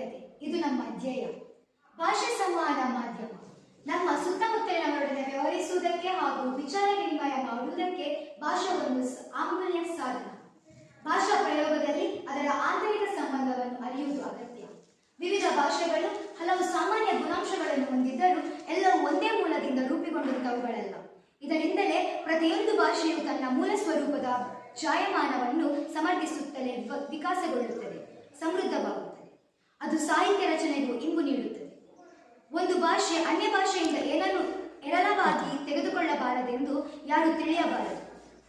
ಬದ್ಧತೆ ಇದು ನಮ್ಮ ಧ್ಯೇಯ. ಭಾಷೆ ಸಂವಹನ ಮಾಧ್ಯಮ ನಮ್ಮ ಸುತ್ತಮುತ್ತಲಿನವರೊಡನೆ ವ್ಯವಹರಿಸುವುದಕ್ಕೆ ಹಾಗೂ ವಿಚಾರ ವಿನಿಮಯ ಮಾಡುವುದಕ್ಕೆ ಭಾಷೆ ಒಂದು ಅಮೂಲ್ಯ ಸಾಧನ. ಭಾಷಾ ಪ್ರಯೋಗದಲ್ಲಿ ಅದರ ಆಂತರಿಕ ಸಂಬಂಧವನ್ನು ಅರಿಯುವುದು ಅಗತ್ಯ. ವಿವಿಧ ಭಾಷೆಗಳು ಹಲವು ಸಾಮಾನ್ಯ ಗುಣಾಂಶಗಳನ್ನು ಹೊಂದಿದ್ದರೂ ಎಲ್ಲವೂ ಒಂದೇ ಮೂಲದಿಂದ ರೂಪುಗೊಂಡಂತವುಗಳಲ್ಲ. ಇದರಿಂದಲೇ ಪ್ರತಿಯೊಂದು ಭಾಷೆಯು ತನ್ನ ಮೂಲ ಸ್ವರೂಪದ ಜಾಯಮಾನವನ್ನು ಸಮರ್ಥಿಸುತ್ತಲೇ ವಿಕಾಸಗೊಳ್ಳುತ್ತದೆ, ಸಮೃದ್ಧವಾಗುತ್ತದೆ. ಅದು ಸಾಹಿತ್ಯ ರಚನೆಗೂ ಇಂಬು ನೀಡುತ್ತದೆ. ಒಂದು ಭಾಷೆ ಅನ್ಯ ಭಾಷೆಯಿಂದ ಏನನ್ನು ಎರಳವಾಗಿ ತೆಗೆದುಕೊಳ್ಳಬಾರದೆಂದು ಯಾರು ತಿಳಿಯಬಾರದು.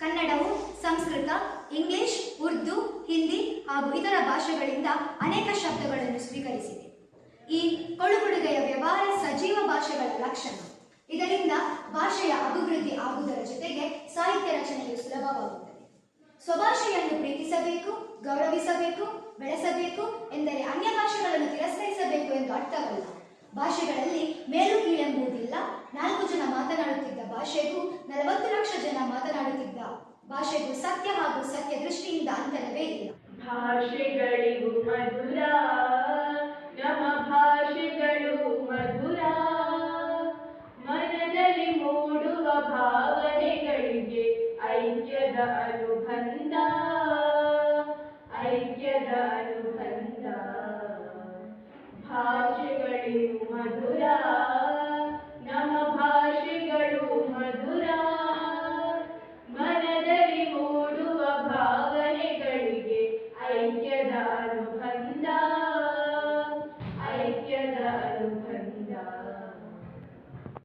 ಕನ್ನಡವು ಸಂಸ್ಕೃತ, ಇಂಗ್ಲಿಷ್, ಉರ್ದು, ಹಿಂದಿ ಹಾಗೂ ಇತರ ಭಾಷೆಗಳಿಂದ ಅನೇಕ ಶಬ್ದಗಳನ್ನು ಸ್ವೀಕರಿಸಿದೆ. ಈ ಕೊಡುಗೊಡುಗೆಯ ವ್ಯವಹಾರ ಸಜೀವ ಭಾಷೆಗಳ ಲಕ್ಷಣ. ಇದರಿಂದ ಭಾಷೆಯ ಅಭಿವೃದ್ಧಿ ಆಗುವುದರ ಜೊತೆಗೆ ಸಾಹಿತ್ಯ ರಚನೆಯು ಸುಲಭವಾಗುತ್ತದೆ. ಸ್ವಭಾಷೆಯನ್ನು ಪ್ರೀತಿಸಬೇಕು, ಗೌರವಿಸಬೇಕು, ಬೆಳೆಸಬೇಕು ಎಂದರೆ ಅನ್ಯ ಭಾಷೆಗಳನ್ನು ತಿರಸ್ಕರಿಸಬೇಕು ಎಂದು ಅರ್ಥವಲ್ಲ. ಭಾಷೆಗಳಲ್ಲಿ ಮೇಲು ಕೀಳೆಂಬುದಿಲ್ಲ. 4 ಜನ ಮಾತನಾಡುತ್ತಿದ್ದ ಭಾಷೆಗೂ 40 ಲಕ್ಷ ಜನ ಮಾತನಾಡುತ್ತಿದ್ದ ಭಾಷೆಗೂ ಸತ್ಯ ಹಾಗೂ ಸತ್ಯ ದೃಷ್ಟಿಯಿಂದ ಅಂತರವೇ ಇಲ್ಲ. ಭಾಷೆಗಳಿಗೂ ಮಧುರ